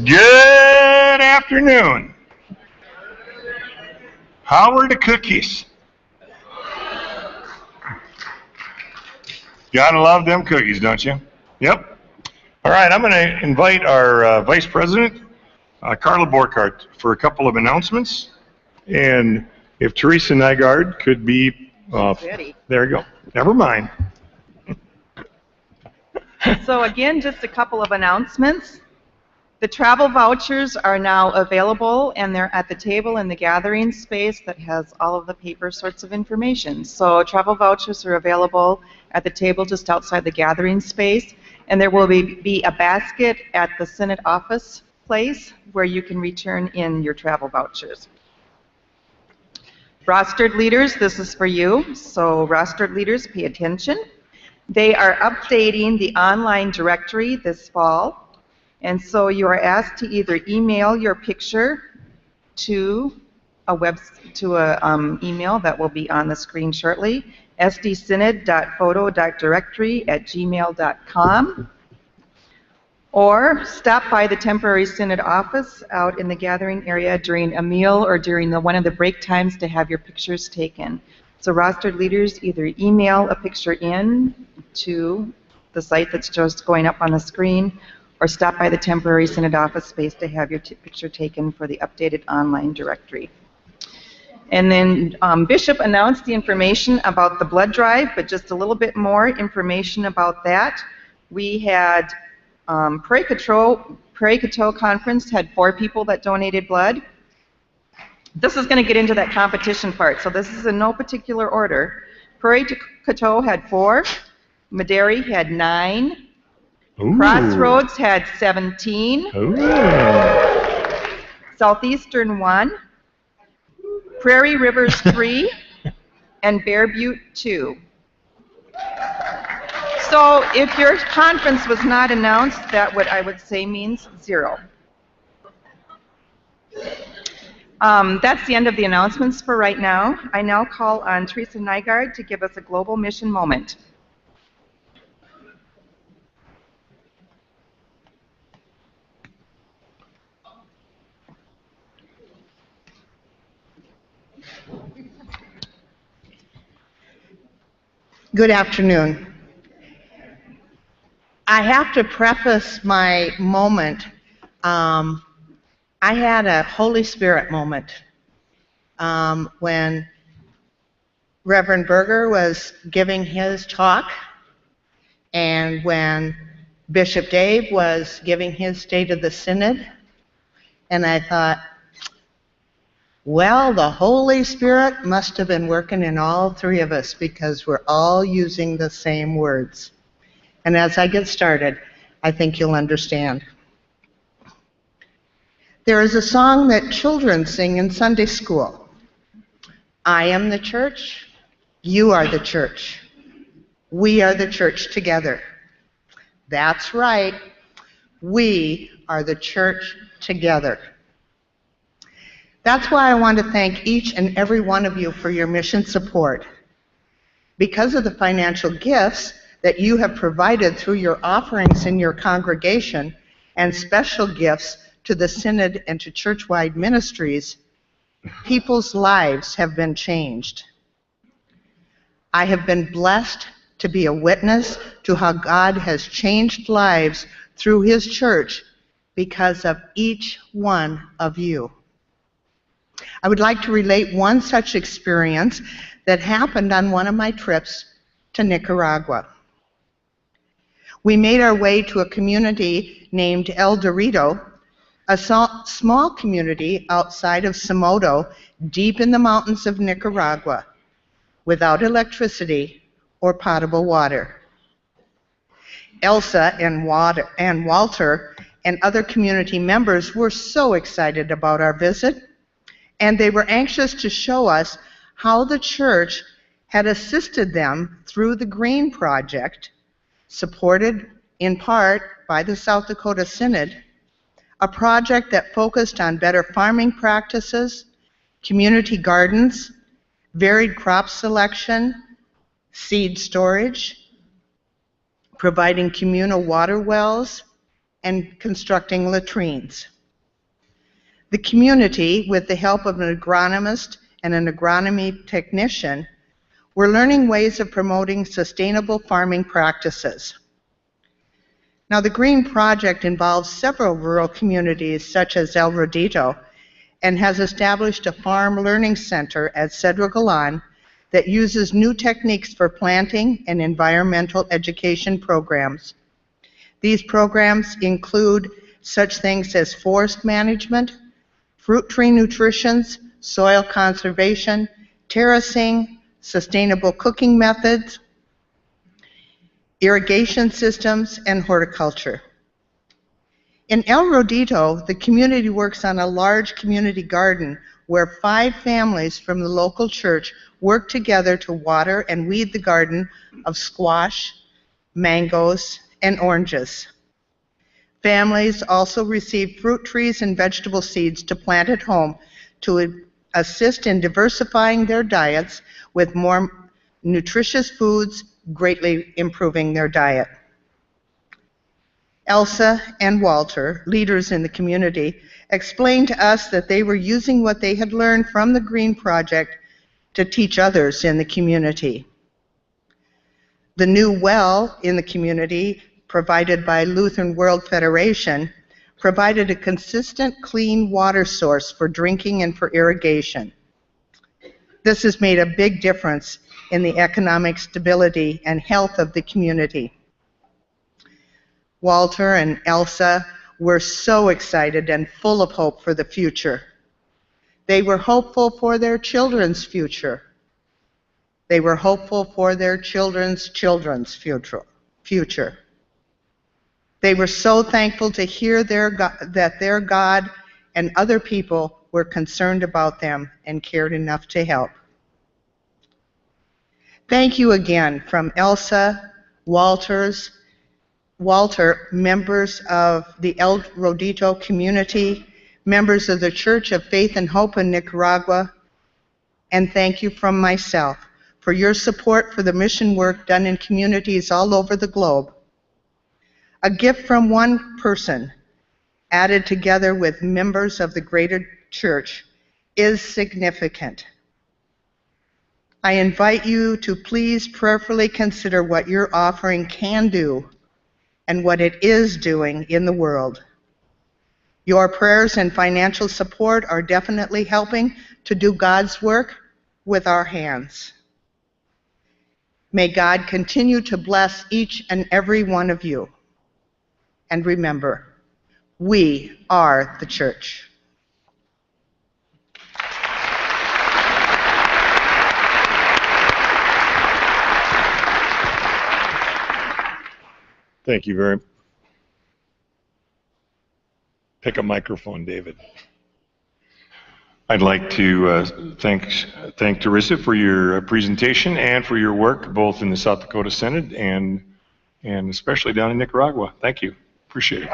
Good afternoon. How are the cookies? Gotta love them cookies, don't you? Yep. All right, I'm going to invite our Vice President, Carla Borkart, for a couple of announcements. And if Teresa Nygaard could be... there you go. Never mind. So again, just a couple of announcements. The travel vouchers are now available, and they're at the table in the gathering space that has all of the paper sorts of information. So travel vouchers are available at the table just outside the gathering space, and there will be a basket at the Synod office place where you can return in your travel vouchers. Rostered leaders, this is for you. So rostered leaders, pay attention. They are updating the online directory this fall. And so you are asked to either email your picture to a email that will be on the screen shortly, sdsynod.photo.directory@gmail.com, or stop by the temporary Synod office out in the gathering area during a meal or during one of the break times to have your pictures taken. So rostered leaders either email a picture in to the site that's just going up on the screen, or stop by the temporary Synod office space to have your picture taken for the updated online directory. And then Bishop announced the information about the blood drive, but just a little bit more information about that. We had Prairie Coteau Conference had 4 people that donated blood. This is going to get into that competition part, so this is in no particular order. Prairie Coteau had 4, Maderi had 9, Ooh. Crossroads had 17. Ooh. Southeastern 1. Prairie Rivers 3. And Bear Butte 2. So if your conference was not announced, that I would say means 0. That's the end of the announcements for right now. I now call on Teresa Nygaard to give us a global mission moment. Good afternoon. I have to preface my moment. I had a Holy Spirit moment when Reverend Berger was giving his talk, and when Bishop Dave was giving his State of the Synod, and I thought, well, the Holy Spirit must have been working in all 3 of us because we're all using the same words. And as I get started, I think you'll understand. There is a song that children sing in Sunday school. I am the church, you are the church. We are the church together. That's right, we are the church together. That's why I want to thank each and every one of you for your mission support. Because of the financial gifts that you have provided through your offerings in your congregation and special gifts to the Synod and to church-wide ministries, people's lives have been changed. I have been blessed to be a witness to how God has changed lives through His church because of each one of you. I would like to relate one such experience that happened on one of my trips to Nicaragua. We made our way to a community named El Dorito, a small community outside of Somoto, deep in the mountains of Nicaragua, without electricity or potable water. Elsa and Walter and other community members were so excited about our visit, and they were anxious to show us how the church had assisted them through the Green Project, supported in part by the South Dakota Synod, a project that focused on better farming practices, community gardens, varied crop selection, seed storage, providing communal water wells, and constructing latrines. The community, with the help of an agronomist and an agronomy technician, were learning ways of promoting sustainable farming practices. Now, the Green Project involves several rural communities, such as El Rodito, and has established a farm learning center at Cedro Galan that uses new techniques for planting and environmental education programs. These programs include such things as forest management, fruit tree nutrition, soil conservation, terracing, sustainable cooking methods, irrigation systems, and horticulture. In El Rodito, the community works on a large community garden where 5 families from the local church work together to water and weed the garden of squash, mangoes, and oranges. Families also receive fruit trees and vegetable seeds to plant at home to assist in diversifying their diets with more nutritious foods, greatly improving their diet. Elsa and Walter, leaders in the community, explained to us that they were using what they had learned from the Green Project to teach others in the community. The new well in the community, provided by Lutheran World Federation, provided a consistent clean water source for drinking and for irrigation. This has made a big difference in the economic stability and health of the community. Walter and Elsa were so excited and full of hope for the future. They were hopeful for their children's future. They were hopeful for their children's children's future. They were so thankful to hear that their God and other people were concerned about them and cared enough to help. Thank you again from Elsa, Walter, members of the El Rodito community, members of the Church of Faith and Hope in Nicaragua, and thank you from myself for your support for the mission work done in communities all over the globe. A gift from one person, added together with members of the greater church, is significant. I invite you to please prayerfully consider what your offering can do and what it is doing in the world. Your prayers and financial support are definitely helping to do God's work with our hands. May God continue to bless each and every one of you. And remember, we are the church. Thank you very much. Pick a microphone, David. I'd like to thank Teresa for your presentation and for your work both in the South Dakota Synod and especially down in Nicaragua. Thank you. Appreciate it.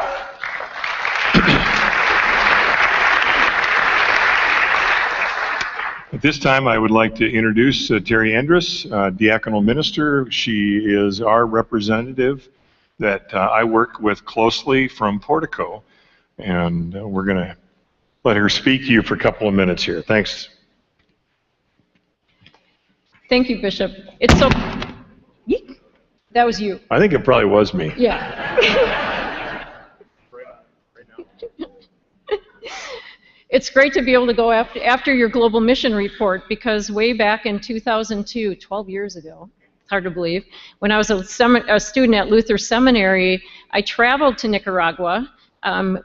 At this time, I would like to introduce Terry Andrus, diaconal minister. She is our representative that I work with closely from Portico, and we're going to let her speak to you for a couple of minutes here. Thanks. Thank you, Bishop. It's so... Yeek. That was you. I think it probably was me. Yeah. It's great to be able to go after your global mission report, because way back in 2002, 12 years ago, it's hard to believe, when I was a student at Luther Seminary, I traveled to Nicaragua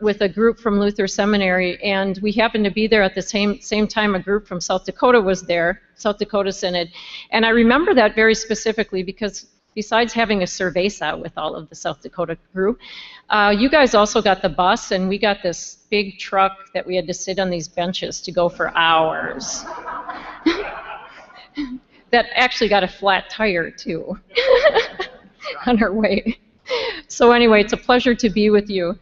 with a group from Luther Seminary, and we happened to be there at the same time a group from South Dakota was there, South Dakota Synod. And I remember that very specifically because besides having a cerveza with all of the South Dakota group, you guys also got the bus, and we got this big truck that we had to sit on these benches to go for hours. That actually got a flat tire, too, on our way. So anyway, it's a pleasure to be with you.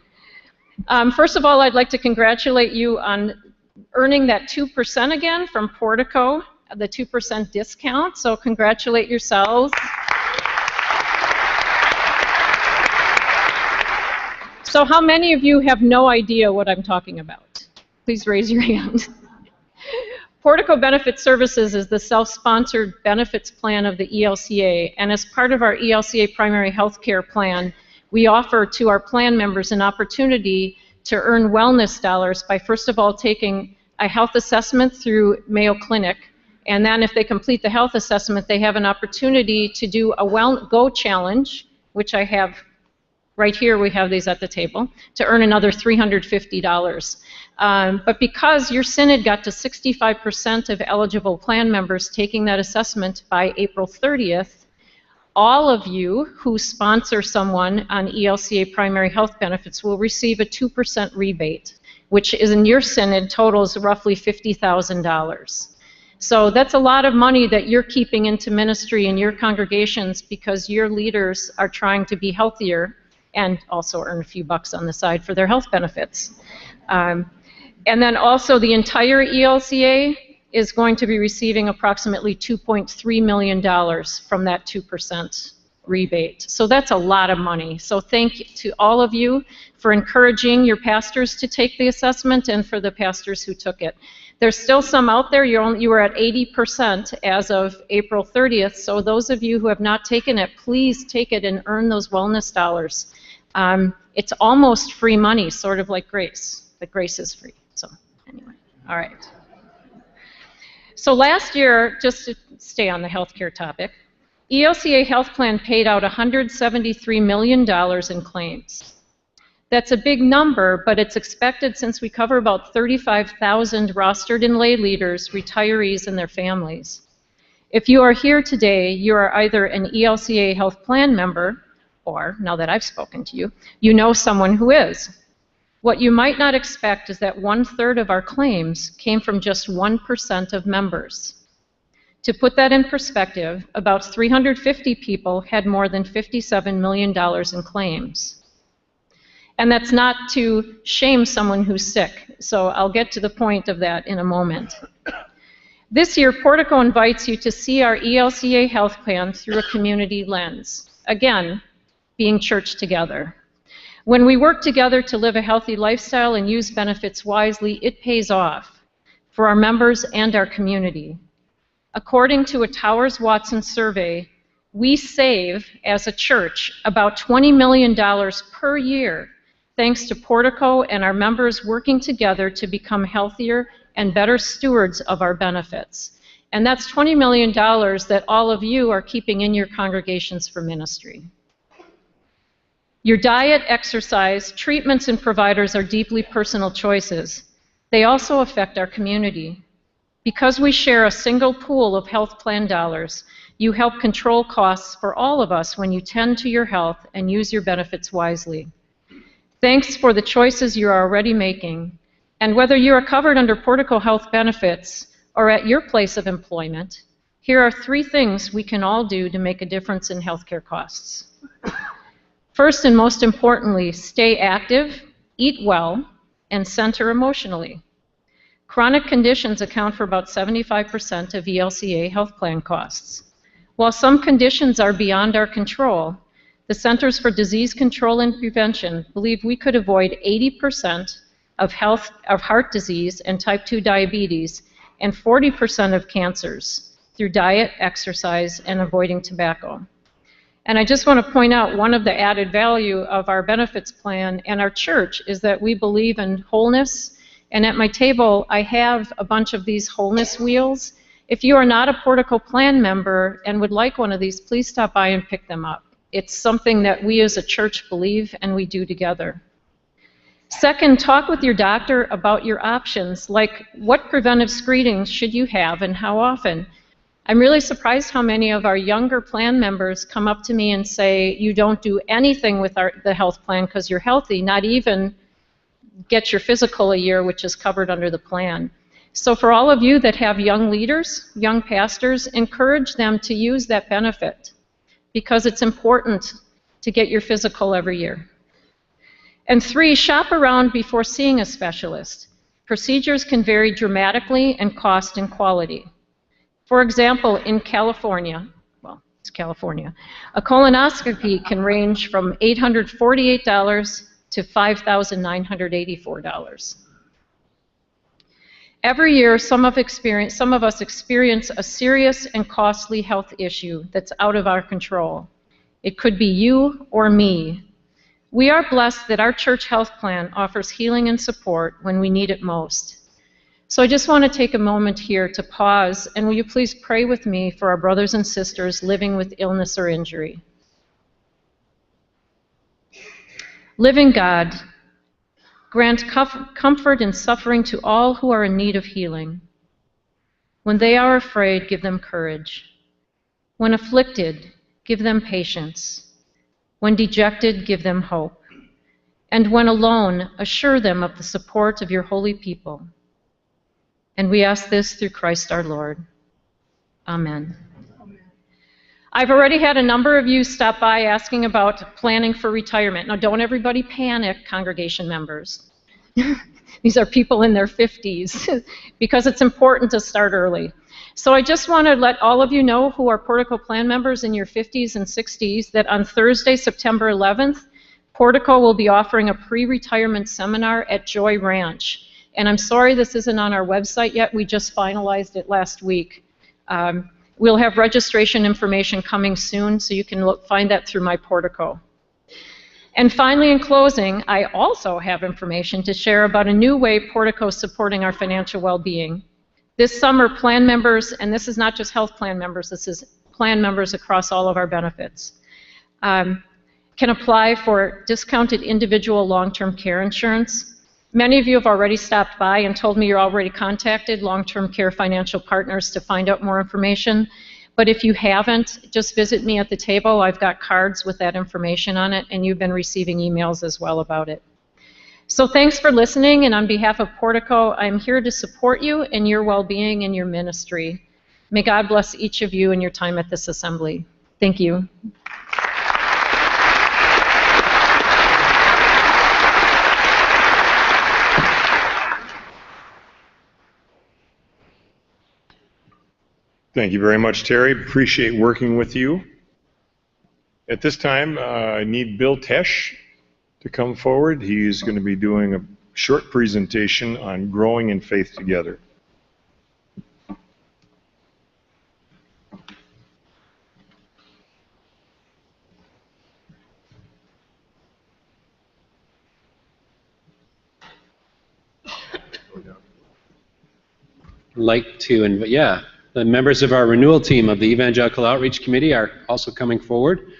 First of all, I'd like to congratulate you on earning that 2% again from Portico, the 2% discount, so congratulate yourselves. So how many of you have no idea what I'm talking about? Please raise your hand. Portico Benefit Services is the self-sponsored benefits plan of the ELCA, and as part of our ELCA primary health care plan, we offer to our plan members an opportunity to earn wellness dollars by first of all taking a health assessment through Mayo Clinic, and then if they complete the health assessment, they have an opportunity to do a Go Challenge, which I have right here, we have these at the table, to earn another $350. But because your Synod got to 65% of eligible plan members taking that assessment by April 30th, all of you who sponsor someone on ELCA primary health benefits will receive a 2% rebate, which is in your Synod totals roughly $50,000. So that's a lot of money that you're keeping into ministry in your congregations because your leaders are trying to be healthier and also earn a few bucks on the side for their health benefits. And then also the entire ELCA is going to be receiving approximately $2.3 million from that 2% rebate. So that's a lot of money. So thank you to all of you for encouraging your pastors to take the assessment and for the pastors who took it. There's still some out there. You were at 80% as of April 30th. So those of you who have not taken it, please take it and earn those wellness dollars. It's almost free money, sort of like Grace, but Grace is free. So anyway, all right. So last year, just to stay on the healthcare topic, ELCA Health Plan paid out $173 million in claims. That's a big number, but it's expected since we cover about 35,000 rostered and lay leaders, retirees, and their families. If you are here today, you are either an ELCA Health Plan member, or, now that I've spoken to you, you know someone who is. What you might not expect is that 1/3 of our claims came from just 1% of members. To put that in perspective, about 350 people had more than $57 million in claims. And that's not to shame someone who's sick, so I'll get to the point of that in a moment. This year, Portico invites you to see our ELCA health plan through a community lens. Again, being church together. When we work together to live a healthy lifestyle and use benefits wisely, it pays off for our members and our community. According to a Towers-Watson survey, we save, as a church, about $20 million per year thanks to Portico and our members working together to become healthier and better stewards of our benefits. And that's $20 million that all of you are keeping in your congregations for ministry. Your diet, exercise, treatments, and providers are deeply personal choices. They also affect our community. Because we share a single pool of health plan dollars, you help control costs for all of us when you tend to your health and use your benefits wisely. Thanks for the choices you are already making. And whether you are covered under Portico Health Benefits or at your place of employment, here are 3 things we can all do to make a difference in healthcare costs. First and most importantly, stay active, eat well, and center emotionally. Chronic conditions account for about 75% of ELCA health plan costs. While some conditions are beyond our control, the Centers for Disease Control and Prevention believe we could avoid 80% of heart disease and type 2 diabetes and 40% of cancers through diet, exercise, and avoiding tobacco. And I just want to point out one of the added value of our benefits plan and our church is that we believe in wholeness. And at my table, I have a bunch of these wholeness wheels. If you are not a Portico plan member and would like one of these, please stop by and pick them up. It's something that we as a church believe and we do together. Second, talk with your doctor about your options, like what preventive screenings should you have and how often. I'm really surprised how many of our younger plan members come up to me and say, you don't do anything with the health plan because you're healthy, not even get your physical a year, which is covered under the plan. So for all of you that have young leaders, young pastors, encourage them to use that benefit because it's important to get your physical every year. And 3, shop around before seeing a specialist. Procedures can vary dramatically in cost and quality. For example, in California, well, it's California, a colonoscopy can range from $848 to $5,984. Every year, some of us experience a serious and costly health issue that's out of our control. It could be you or me. We are blessed that our church health plan offers healing and support when we need it most. So I just want to take a moment here to pause, and will you please pray with me for our brothers and sisters living with illness or injury. Living God, grant comfort in suffering to all who are in need of healing. When they are afraid, give them courage. When afflicted, give them patience. When dejected, give them hope. And when alone, assure them of the support of your holy people. And we ask this through Christ our Lord. Amen. I've already had a number of you stop by asking about planning for retirement. Now, don't everybody panic, congregation members. These are people in their 50s, because it's important to start early. So I just want to let all of you know who are Portico Plan members in your 50s and 60s that on Thursday, September 11th, Portico will be offering a pre-retirement seminar at Joy Ranch. And I'm sorry this isn't on our website yet. We just finalized it last week. We'll have registration information coming soon, so you can find that through my Portico. And finally, in closing, I also have information to share about a new way Portico is supporting our financial well-being. This summer, plan members, and this is not just health plan members, this is plan members across all of our benefits, can apply for discounted individual long-term care insurance. Many of you have already stopped by and told me you're already contacted long-term care financial partners to find out more information. But if you haven't, just visit me at the table. I've got cards with that information on it, and you've been receiving emails as well about it. So thanks for listening, and on behalf of Portico, I'm here to support you in your well-being and your ministry. May God bless each of you in your time at this assembly. Thank you. Thank you very much, Terry. Appreciate working with you. At this time, I need Bill Tesh to come forward. He's going to be doing a short presentation on growing in faith together. The members of our renewal team of the Evangelical Outreach Committee are also coming forward.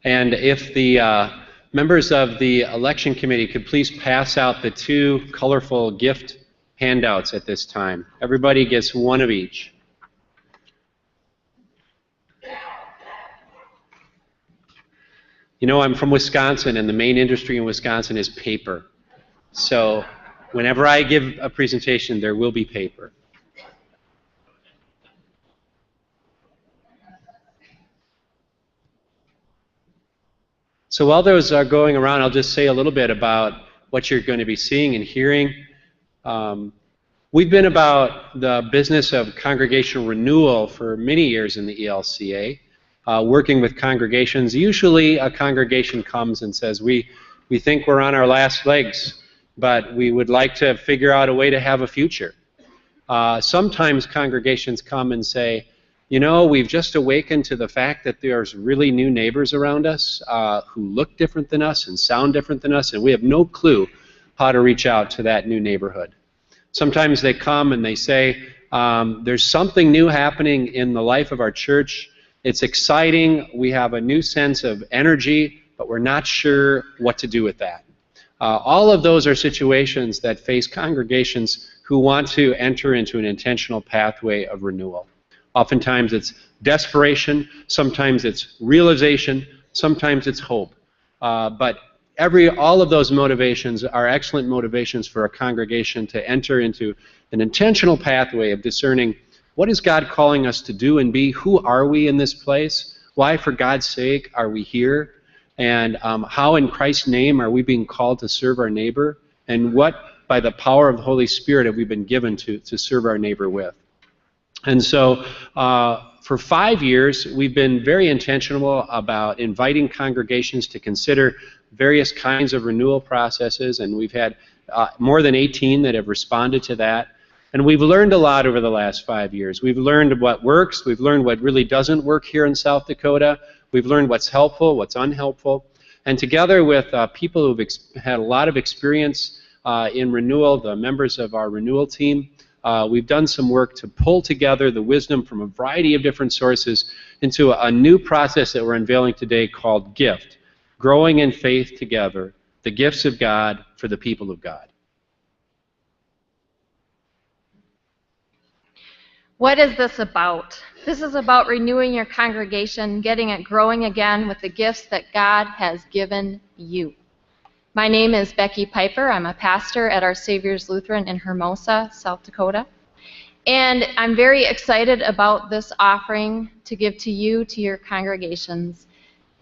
And if the members of the election committee could please pass out the 2 colorful gift handouts at this time. Everybody gets one of each. You know, I'm from Wisconsin, and the main industry in Wisconsin is paper. So whenever I give a presentation, there will be paper. So while those are going around, I'll just say a little bit about what you're going to be seeing and hearing. We've been about the business of congregational renewal for many years in the ELCA, working with congregations. Usually a congregation comes and says, we think we're on our last legs, but we would like to figure out a way to have a future. Sometimes congregations come and say, you know, we've just awakened to the fact that there's really new neighbors around us who look different than us and sound different than us, and we have no clue how to reach out to that new neighborhood. Sometimes they come and they say, there's something new happening in the life of our church. It's exciting. We have a new sense of energy, but we're not sure what to do with that. All of those are situations that face congregations who want to enter into an intentional pathway of renewal. Oftentimes it's desperation, sometimes it's realization, sometimes it's hope. But all of those motivations are excellent motivations for a congregation to enter into an intentional pathway of discerning what is God calling us to do and be, who are we in this place, why for God's sake are we here, and how in Christ's name are we being called to serve our neighbor, and what by the power of the Holy Spirit have we been given to serve our neighbor with. And so For 5 years, we've been very intentional about inviting congregations to consider various kinds of renewal processes, and we've had more than 18 that have responded to that. And we've learned a lot over the last 5 years. We've learned what works. We've learned what really doesn't work here in South Dakota. We've learned what's helpful, what's unhelpful. And together with people who've had a lot of experience in renewal, the members of our renewal team, we've done some work to pull together the wisdom from a variety of different sources into a new process that we're unveiling today called GIFT, Growing in Faith Together, the Gifts of God for the People of God. What is this about? This is about renewing your congregation, getting it growing again with the gifts that God has given you. My name is Becky Piper. I'm a pastor at Our Savior's Lutheran in Hermosa, South Dakota. And I'm very excited about this offering to give to you, to your congregations,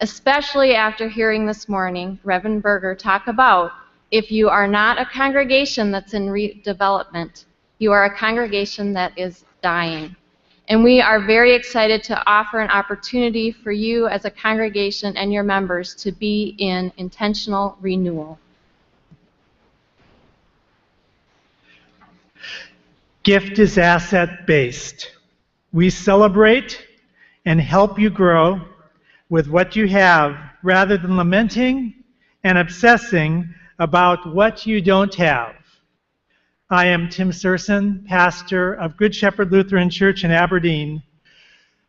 especially after hearing this morning Reverend Berger talk about if you are not a congregation that's in redevelopment, you are a congregation that is dying. And we are very excited to offer an opportunity for you as a congregation and your members to be in intentional renewal. GIFT is asset-based. We celebrate and help you grow with what you have rather than lamenting and obsessing about what you don't have. I am Tim Serson, pastor of Good Shepherd Lutheran Church in Aberdeen.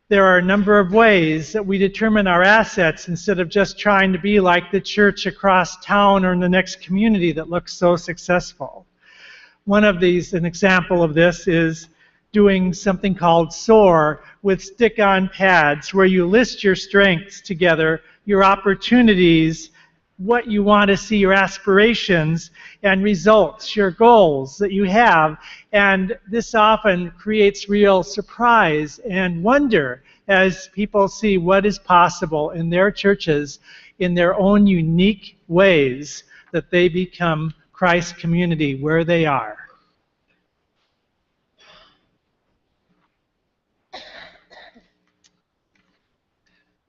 There are a number of ways that we determine our assets instead of just trying to be like the church across town or in the next community that looks so successful. One of these, an example of this, is doing something called SOAR with stick-on pads where you list your strengths together, your opportunities, what you want to see, your aspirations and results, your goals that you have. And this often creates real surprise and wonder as people see what is possible in their churches in their own unique ways that they become Christ's community where they are.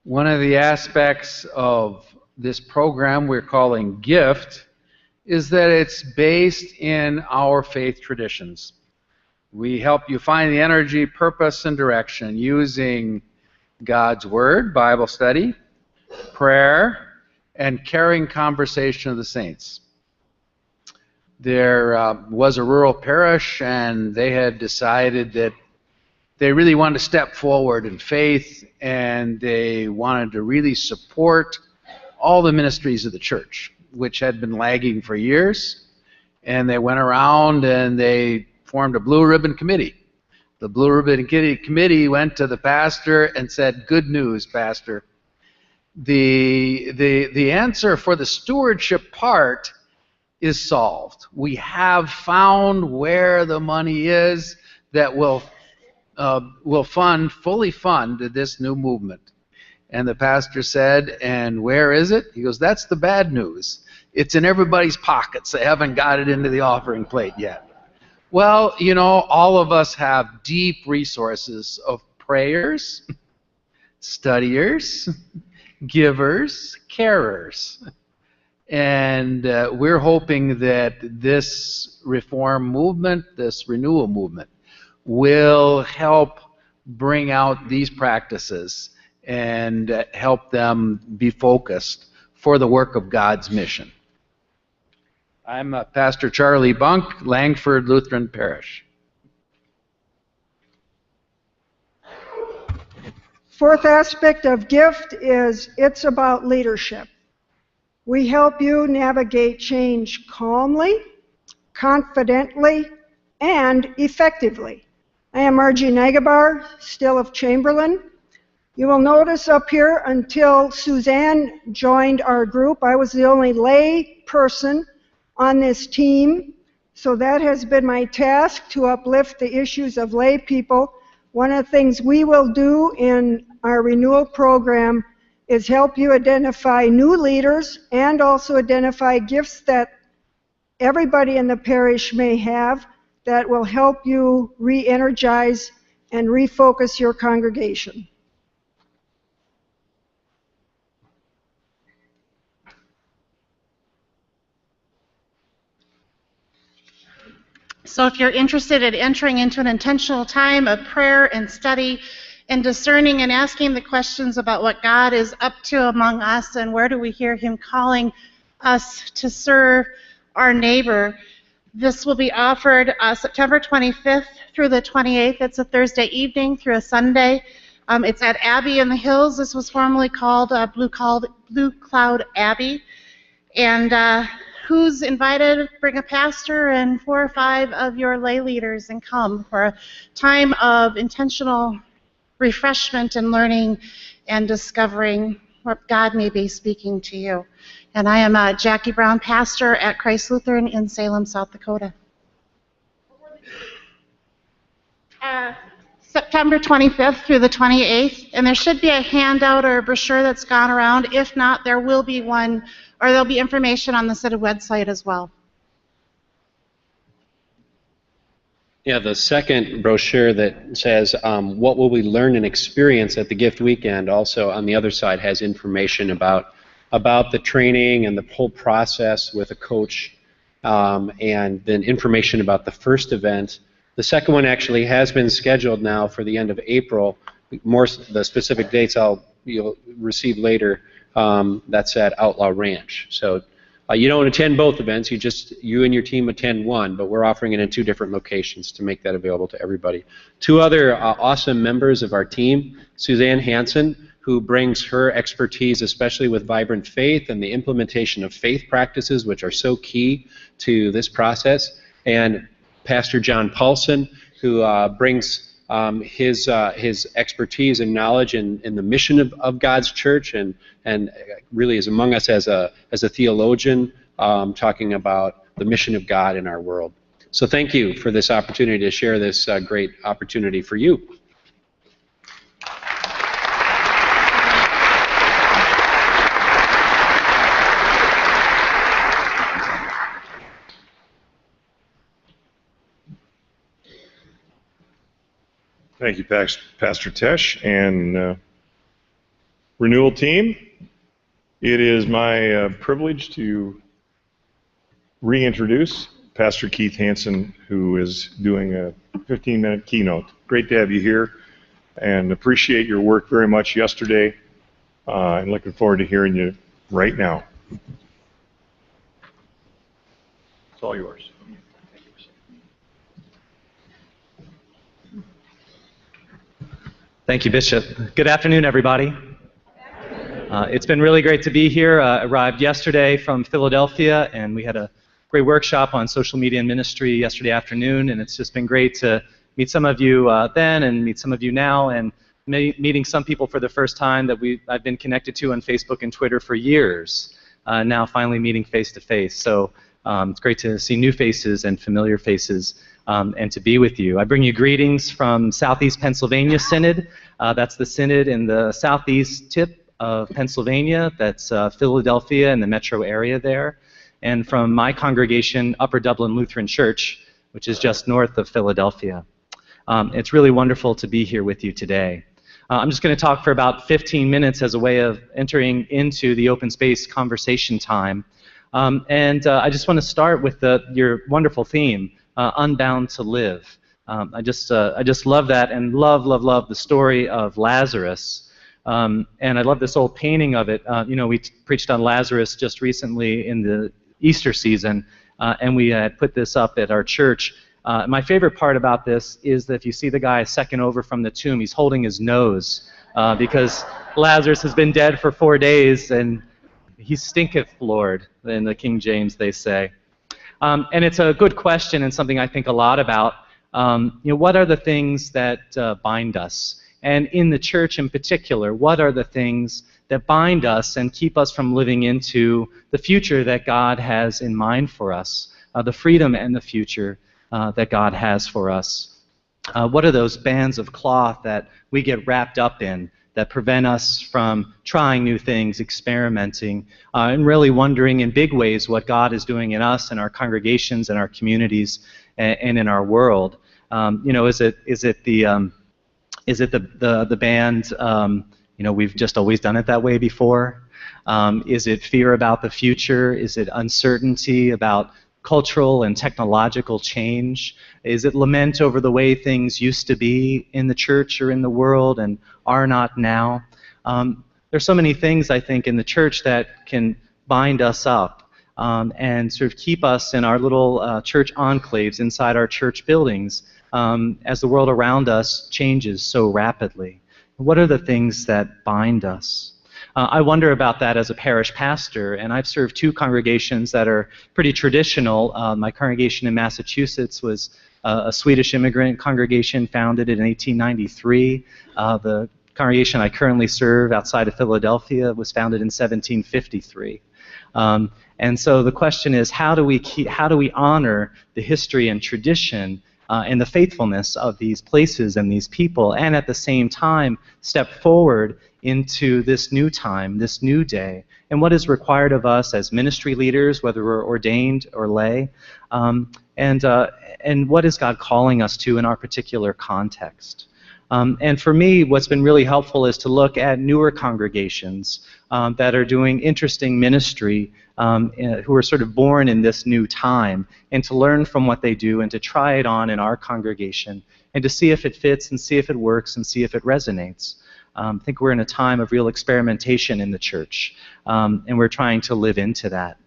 One of the aspects of this program we're calling GIFT is that it's based in our faith traditions. We help you find the energy, purpose, and direction using God's Word, Bible study, prayer, and caring conversation of the saints. There was a rural parish, and they had decided that they really wanted to step forward in faith, and they wanted to really support all the ministries of the church, which had been lagging for years. And they went around and they formed a Blue Ribbon Committee. The Blue Ribbon Committee went to the pastor and said, "Good news, Pastor. The answer for the stewardship part is solved. We have found where the money is that will fully fund this new movement." And the pastor said, "And where is it?" He goes, "That's the bad news. It's in everybody's pockets. They haven't got it into the offering plate yet." Well, you know, all of us have deep resources of prayers, studiers, givers, carers. And we're hoping that this reform movement, this renewal movement, will help bring out these practices and help them be focused for the work of God's mission. I'm Pastor Charlie Bunk, Langford Lutheran Parish. Fourth aspect of GIFT is it's about leadership. We help you navigate change calmly, confidently, and effectively. I am Margie Nagabar, still of Chamberlain. You will notice up here until Suzanne joined our group, I was the only lay person on this team. So that has been my task, to uplift the issues of lay people. One of the things we will do in our renewal program is help you identify new leaders and also identify gifts that everybody in the parish may have that will help you re-energize and refocus your congregation. So if you're interested in entering into an intentional time of prayer and study and discerning and asking the questions about what God is up to among us and where do we hear him calling us to serve our neighbor, this will be offered September 25th through the 28th. It's a Thursday evening through a Sunday. It's at Abbey in the Hills. This was formerly called Blue Cloud Abbey. And who's invited? Bring a pastor and 4 or 5 of your lay leaders and come for a time of intentional refreshment and learning and discovering what God may be speaking to you. And I am Jackie Brown, pastor at Christ Lutheran in Salem, South Dakota. September 25th through the 28th, and there should be a handout or a brochure that's gone around. If not, there will be one, or there'll be information on the Synod website as well. Yeah, the second brochure that says what will we learn and experience at the Gift Weekend also on the other side has information about the training and the whole process with a coach, and then information about the first event. The second one actually has been scheduled now for the end of April. The specific dates you'll receive later. That's at Outlaw Ranch. So you don't attend both events. You and your team attend one, but we're offering it in 2 different locations to make that available to everybody. 2 other awesome members of our team, Suzanne Hansen, who brings her expertise, especially with vibrant faith and the implementation of faith practices, which are so key to this process, and Pastor John Paulson, who brings his expertise and knowledge in the mission of God's church, and really is among us as a theologian, talking about the mission of God in our world. So thank you for this opportunity to share this great opportunity for you. Thank you, Pastor Tesh and Renewal team. It is my privilege to reintroduce Pastor Keith Hansen, who is doing a 15-minute keynote. Great to have you here, and appreciate your work very much yesterday, and looking forward to hearing you right now. It's all yours. Thank you, Bishop. Good afternoon, everybody. It's been really great to be here. Arrived yesterday from Philadelphia, and we had a great workshop on social media and ministry yesterday afternoon, and it's just been great to meet some of you then and meet some of you now, and meeting some people for the first time that I've been connected to on Facebook and Twitter for years, now finally meeting face to face. So it's great to see new faces and familiar faces, and to be with you. I bring you greetings from Southeast Pennsylvania Synod. That's the Synod in the southeast tip of Pennsylvania. That's Philadelphia and the metro area there. And from my congregation, Upper Dublin Lutheran Church, which is just north of Philadelphia. It's really wonderful to be here with you today. I'm just going to talk for about 15 minutes as a way of entering into the open space conversation time. I just want to start with your wonderful theme, Unbound to Live. I just love that, and love the story of Lazarus. And I love this old painting of it. We preached on Lazarus just recently in the Easter season, and we had put this up at our church. My favorite part about this is that if you see the guy second over from the tomb, he's holding his nose because Lazarus has been dead for 4 days, and he stinketh, Lord, in the King James they say. And it's a good question and something I think a lot about. What are the things that bind us? And in the church in particular, what are the things that bind us and keep us from living into the future that God has in mind for us, the freedom and the future that God has for us? What are those bands of cloth that we get wrapped up in that prevent us from trying new things, experimenting, and really wondering in big ways what God is doing in us and our congregations and our communities and in our world? Is it the Is it the band, we've just always done it that way before? Is it fear about the future? Is it uncertainty about cultural and technological change? Is it lament over the way things used to be in the church or in the world and are not now? There's so many things, I think, in the church that can bind us up and sort of keep us in our little church enclaves inside our church buildings as the world around us changes so rapidly. What are the things that bind us? I wonder about that as a parish pastor, and I've served two congregations that are pretty traditional. My congregation in Massachusetts was a Swedish immigrant congregation founded in 1893. The congregation I currently serve outside of Philadelphia was founded in 1753. And so the question is, how do we honor the history and tradition and the faithfulness of these places and these people, and at the same time step forward into this new time, this new day, and what is required of us as ministry leaders, whether we're ordained or lay, and what is God calling us to in our particular context. And for me, what's been really helpful is to look at newer congregations that are doing interesting ministry, who are sort of born in this new time, and to learn from what they do and to try it on in our congregation and to see if it fits and see if it works and see if it resonates. I think we're in a time of real experimentation in the church, and we're trying to live into that.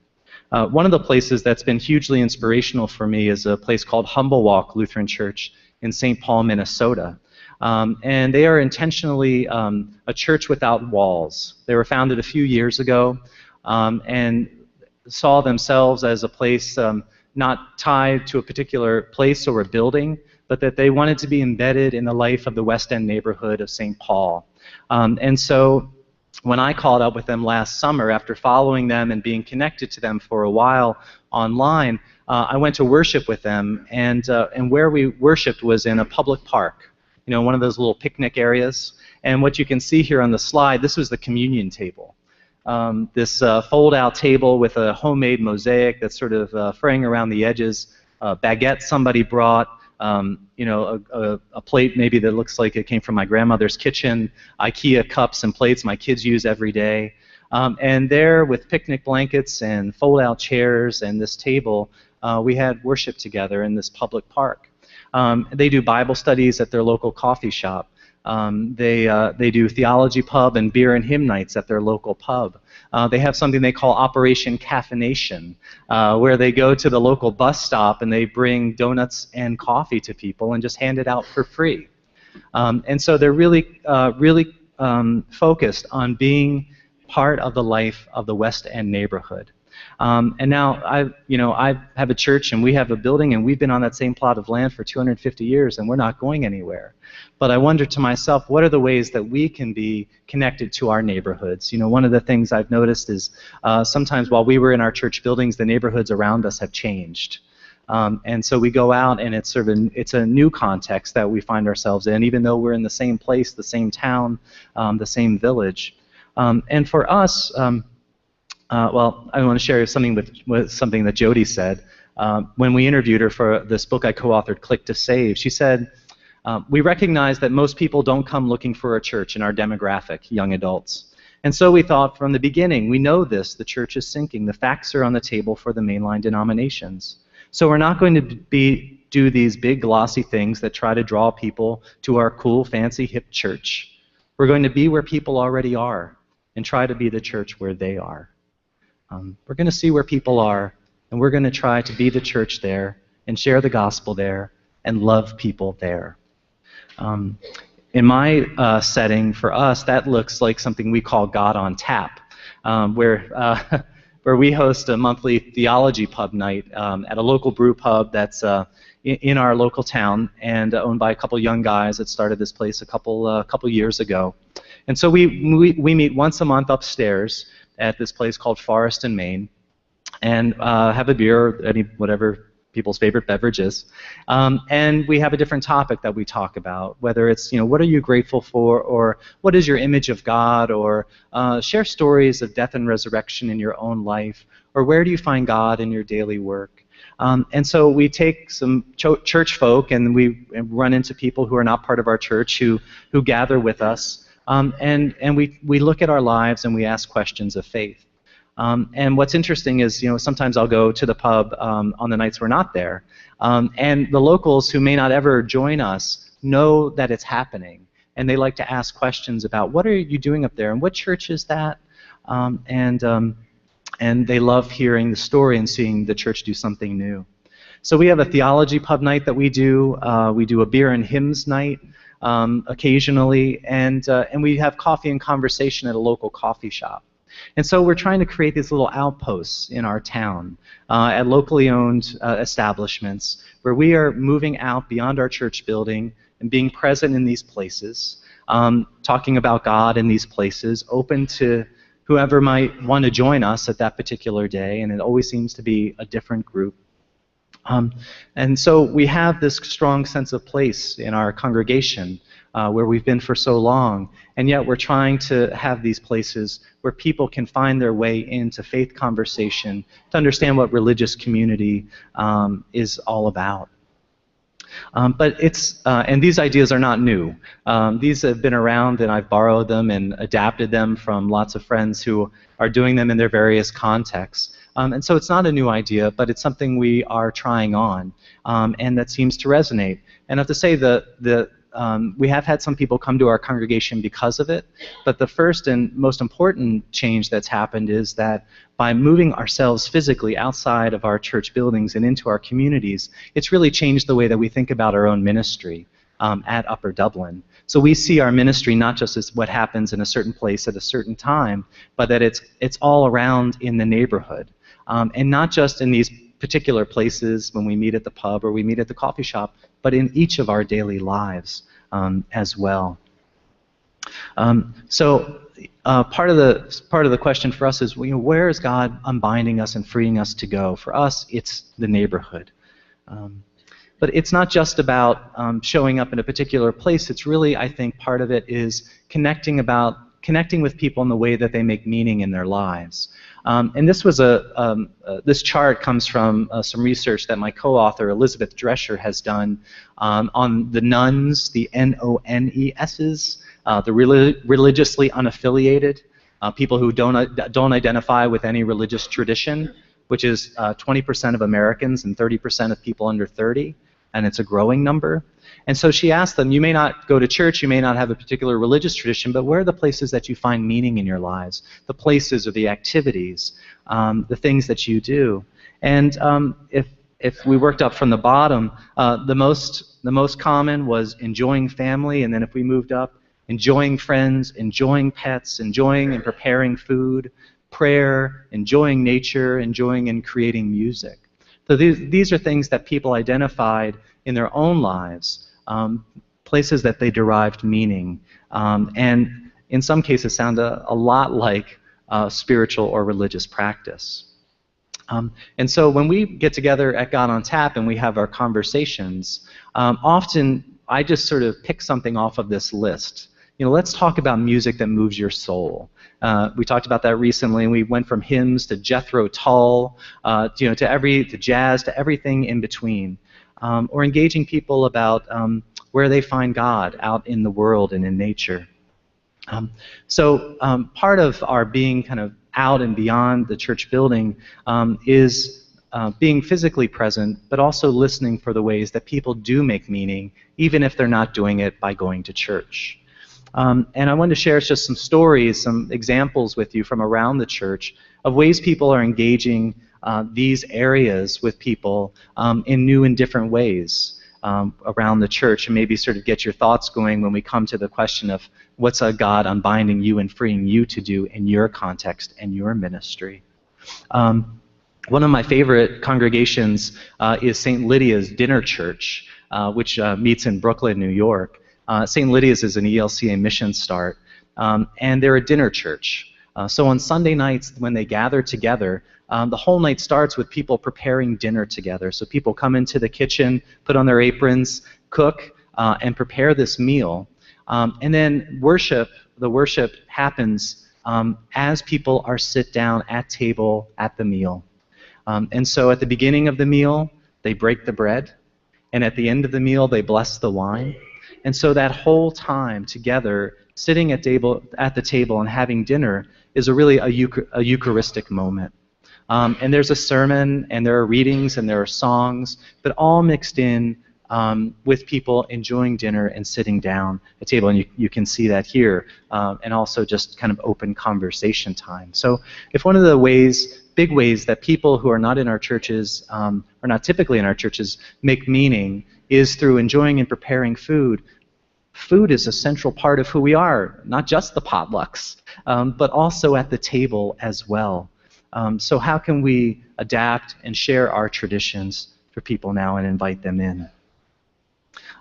One of the places that's been hugely inspirational for me is a place called Humble Walk Lutheran Church in St. Paul, Minnesota. And they are intentionally a church without walls. They were founded a few years ago and saw themselves as a place not tied to a particular place or a building, but that they wanted to be embedded in the life of the West End neighborhood of St. Paul. And so when I called up with them last summer, after following them and being connected to them for a while online, I went to worship with them, and where we worshiped was in a public park, one of those little picnic areas. And what you can see here on the slide, this was the communion table. This fold-out table with a homemade mosaic that's sort of fraying around the edges, a baguette somebody brought, a plate maybe that looks like it came from my grandmother's kitchen, IKEA cups and plates my kids use every day. And there, with picnic blankets and fold-out chairs and this table, we had worship together in this public park. They do Bible studies at their local coffee shop. They do theology pub and beer and hymn nights at their local pub. They have something they call Operation Caffeination, where they go to the local bus stop and they bring donuts and coffee to people and just hand it out for free. And so they're really focused on being part of the life of the West End neighborhood. And now I have a church and we have a building and we've been on that same plot of land for 250 years and we're not going anywhere. But I wonder to myself, what are the ways that we can be connected to our neighborhoods? One of the things I've noticed is sometimes while we were in our church buildings, the neighborhoods around us have changed. And so we go out and it's a new context that we find ourselves in, even though we're in the same place, the same town, the same village. And for us, well, I want to share something with something that Jody said. When we interviewed her for this book I co-authored, Click to Save, she said, we recognize that most people don't come looking for a church in our demographic, young adults. And so we thought from the beginning, we know this, the church is sinking. The facts are on the table for the mainline denominations. So we're not going to do these big glossy things that try to draw people to our cool, fancy, hip church. We're going to be where people already are and try to be the church where they are. We're going to see where people are, and we're going to try to be the church there and share the gospel there and love people there. In my setting, for us, that looks like something we call God on Tap, where we host a monthly theology pub night at a local brew pub that's in our local town and owned by a couple young guys that started this place a couple years ago. And so we meet once a month upstairs at this place called Forest and Main, and have a beer, or whatever people's favorite beverage is, and we have a different topic that we talk about, whether it's what are you grateful for, or what is your image of God, or share stories of death and resurrection in your own life, or where do you find God in your daily work. And so we take some church folk and we run into people who are not part of our church who gather with us. And we look at our lives and we ask questions of faith. And what's interesting is, sometimes I'll go to the pub on the nights we're not there. And the locals who may not ever join us know that it's happening. And they like to ask questions about, what are you doing up there? And what church is that? And they love hearing the story and seeing the church do something new. So we have a theology pub night that we do. We do a beer and hymns night occasionally, and we have coffee and conversation at a local coffee shop. And so we're trying to create these little outposts in our town at locally owned establishments where we are moving out beyond our church building and being present in these places, talking about God in these places, open to whoever might want to join us at that particular day, and it always seems to be a different group. And so we have this strong sense of place in our congregation where we've been for so long, and yet we're trying to have these places where people can find their way into faith conversation to understand what religious community is all about. But and these ideas are not new. These have been around, and I've borrowed them and adapted them from lots of friends who are doing them in their various contexts. And so it's not a new idea, but it's something we are trying on, and that seems to resonate. And I have to say that we have had some people come to our congregation because of it, but the first and most important change that's happened is that by moving ourselves physically outside of our church buildings and into our communities, it's really changed the way that we think about our own ministry at Upper Dublin. So we see our ministry not just as what happens in a certain place at a certain time, but that it's all around in the neighborhood. And not just in these particular places when we meet at the pub or we meet at the coffee shop, but in each of our daily lives as well. So part of the question for us is, where is God unbinding us and freeing us to go? For us, it's the neighborhood. But it's not just about showing up in a particular place. It's really, I think, part of it is connecting with people in the way that they make meaning in their lives. And this was this chart comes from some research that my co-author Elizabeth Drescher has done on the nones, the N-O-N-E-S's, the religiously unaffiliated, people who don't identify with any religious tradition, which is 20% of Americans and 30% of people under 30, and it's a growing number. And so she asked them, you may not go to church, you may not have a particular religious tradition, but where are the places that you find meaning in your lives? The places or the activities, the things that you do. And if we worked up from the bottom, the most common was enjoying family, and then if we moved up, enjoying friends, enjoying pets, enjoying and preparing food, prayer, enjoying nature, enjoying and creating music. So these are things that people identified in their own lives, places that they derived meaning, and in some cases sound a lot like spiritual or religious practice. And so when we get together at God on Tap and we have our conversations, often I just sort of pick something off of this list. Let's talk about music that moves your soul. We talked about that recently, and we went from hymns to Jethro Tull, to jazz, to everything in between. Or engaging people about where they find God out in the world and in nature. So part of our being kind of out and beyond the church building is being physically present, but also listening for the ways that people do make meaning, even if they're not doing it by going to church. And I wanted to share just some stories, some examples with you from around the church of ways people are engaging these areas with people in new and different ways around the church, and maybe sort of get your thoughts going when we come to the question of what's a God unbinding you and freeing you to do in your context and your ministry. One of my favorite congregations is St. Lydia's Dinner Church, which meets in Brooklyn, New York. St. Lydia's is an ELCA mission start, and they're a dinner church. So on Sunday nights when they gather together, the whole night starts with people preparing dinner together. So people come into the kitchen, put on their aprons, cook, and prepare this meal. And then the worship happens as people are sit down at table at the meal. And so at the beginning of the meal, they break the bread, and at the end of the meal, they bless the wine. And so that whole time together, sitting at the table and having dinner is really a Eucharistic moment. And there's a sermon, and there are readings, and there are songs, but all mixed in with people enjoying dinner and sitting down at table. And you can see that here, and also just kind of open conversation time. So if one of the big ways that people who are not in our churches, or not typically in our churches, make meaning is through enjoying and preparing food. Food is a central part of who we are, not just the potlucks, but also at the table as well. So how can we adapt and share our traditions for people now and invite them in?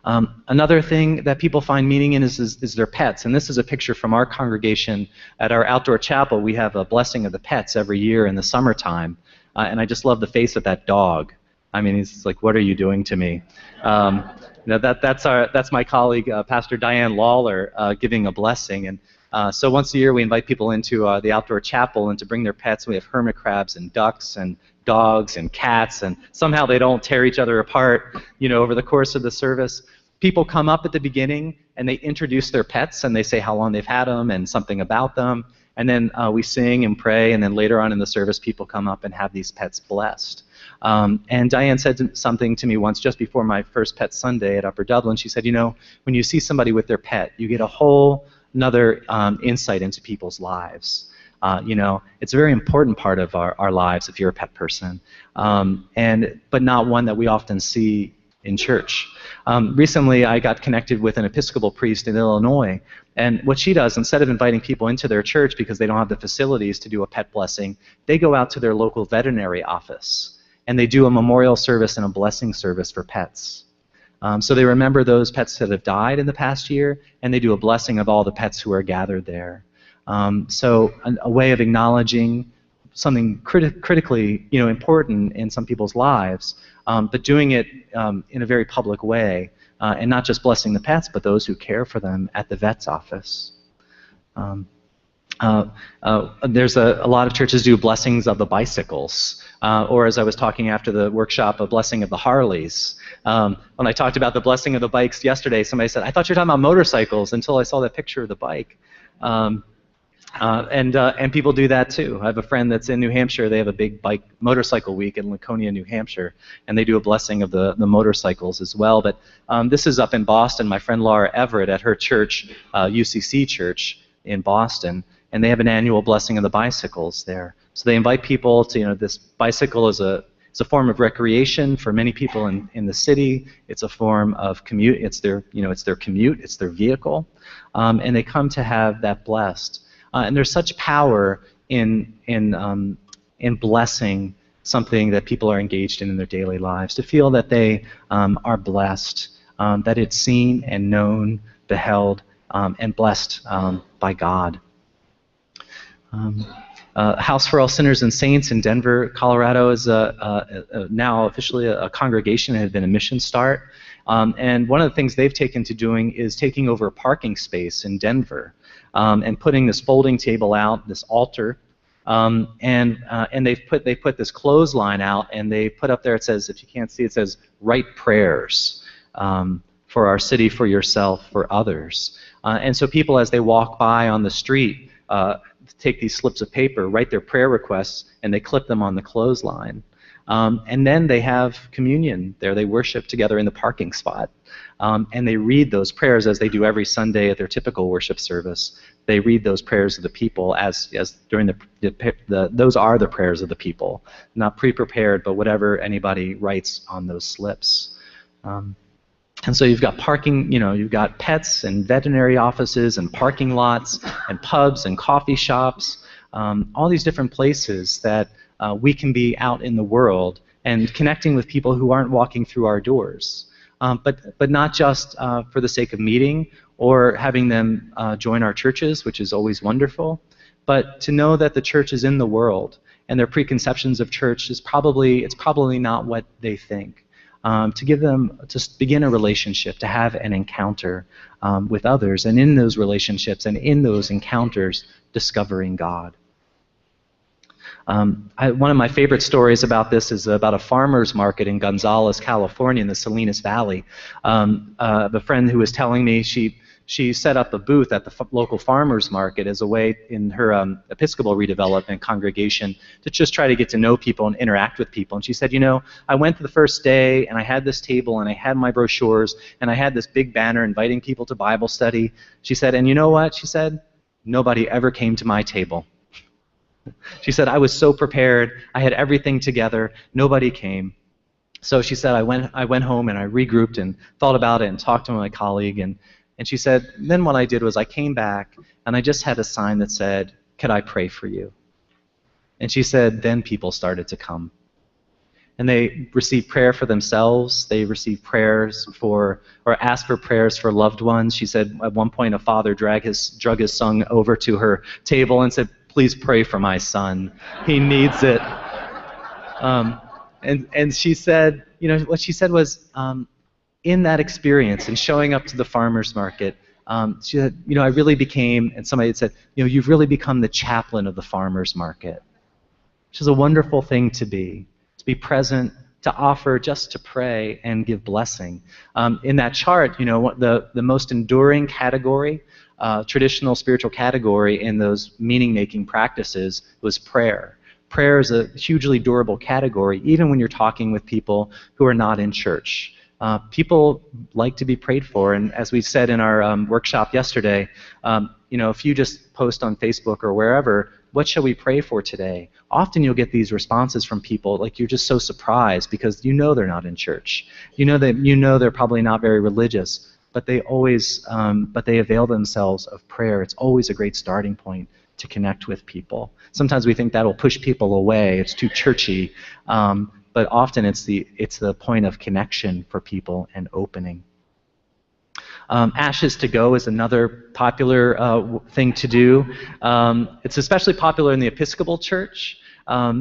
Another thing that people find meaning in is their pets. And this is a picture from our congregation at our outdoor chapel. We have a blessing of the pets every year in the summertime. And I just love the face of that dog. I mean, he's like, what are you doing to me? That's my colleague, Pastor Diane Lawler, giving a blessing. And so once a year we invite people into the outdoor chapel and to bring their pets. We have hermit crabs and ducks and dogs and cats, and somehow they don't tear each other apart, over the course of the service. People come up at the beginning and they introduce their pets and they say how long they've had them and something about them. And then we sing and pray, and then later on in the service people come up and have these pets blessed. And Diane said something to me once just before my first Pet Sunday at Upper Dublin. She said, when you see somebody with their pet, you get a whole another insight into people's lives. It's a very important part of our lives if you're a pet person, but not one that we often see in church. Recently, I got connected with an Episcopal priest in Illinois, and what she does, instead of inviting people into their church because they don't have the facilities to do a pet blessing, they go out to their local veterinary office, and they do a memorial service and a blessing service for pets. So they remember those pets that have died in the past year, and they do a blessing of all the pets who are gathered there. So a way of acknowledging something critically important in some people's lives, but doing it in a very public way, and not just blessing the pets, but those who care for them at the vet's office. There's a lot of churches do blessings of the bicycles, or as I was talking after the workshop, a blessing of the Harleys. When I talked about the blessing of the bikes yesterday, somebody said, I thought you were talking about motorcycles until I saw that picture of the bike. And people do that too. I have a friend that's in New Hampshire. They have a big motorcycle week in Laconia, New Hampshire, and they do a blessing of the motorcycles as well. But this is up in Boston. My friend Laura Everett at her church, UCC Church in Boston, and they have an annual blessing of the bicycles there. So they invite people to, this bicycle is a form of recreation for many people in the city. It's a form of commute. It's their commute. It's their vehicle, and they come to have that blessed. And there's such power in blessing something that people are engaged in their daily lives, to feel that they are blessed, that it's seen and known, beheld, and blessed by God. House for All Sinners and Saints in Denver, Colorado is now officially a congregation. It had been a mission start. And one of the things they've taken to doing is taking over a parking space in Denver, and putting this folding table out, this altar, and they put this clothesline out, and they put up there, it says, if you can't see, it says, write prayers for our city, for yourself, for others. And so people, as they walk by on the street, take these slips of paper, write their prayer requests, and they clip them on the clothesline. And then they have communion there. They worship together in the parking spot. And they read those prayers as they do every Sunday at their typical worship service. They read those prayers of the people as during those are the prayers of the people, not pre-prepared, but whatever anybody writes on those slips. And so you've got parking, you've got pets and veterinary offices and parking lots and pubs and coffee shops, all these different places that we can be out in the world and connecting with people who aren't walking through our doors. But not just for the sake of meeting or having them join our churches, which is always wonderful, but to know that the church is in the world and their preconceptions of church it's probably not what they think. To begin a relationship, to have an encounter with others, and in those relationships and in those encounters, discovering God. One of my favorite stories about this is about a farmer's market in Gonzales, California, in the Salinas Valley. The friend who was telling me she set up a booth at the local farmer's market as a way in her Episcopal redevelopment congregation to just try to get to know people and interact with people. And she said, you know, I went to the first day and I had this table and I had my brochures and I had this big banner inviting people to Bible study. She said, and you know what? She said, nobody ever came to my table. She said, I was so prepared. I had everything together. Nobody came. So she said, I went home and I regrouped and thought about it and talked to my colleague. And she said, then what I did was I came back and I just had a sign that said, could I pray for you? And she said, then people started to come. And they received prayer for themselves. They received prayers for, or asked for prayers for loved ones. She said at one point a father drug his son over to her table and said, please pray for my son. He needs it. And she said, you know, what she said was, in that experience and showing up to the farmer's market, she said, you know, I really became, and somebody had said, you know, you've really become the chaplain of the farmer's market, which is a wonderful thing to be present, to offer, just to pray and give blessing. In that chart, you know, the most enduring category, traditional spiritual category in those meaning-making practices was prayer. Prayer is a hugely durable category, even when you're talking with people who are not in church. People like to be prayed for, and as we said in our workshop yesterday, you know, if you just post on Facebook or wherever, what shall we pray for today? Often you'll get these responses from people like you're just so surprised because you know they're not in church. You know they're probably not very religious, but they always they avail themselves of prayer. It's always a great starting point to connect with people. Sometimes we think that'll push people away. It's too churchy. But often it's the point of connection for people and opening. Ashes to Go is another popular thing to do. It's especially popular in the Episcopal Church.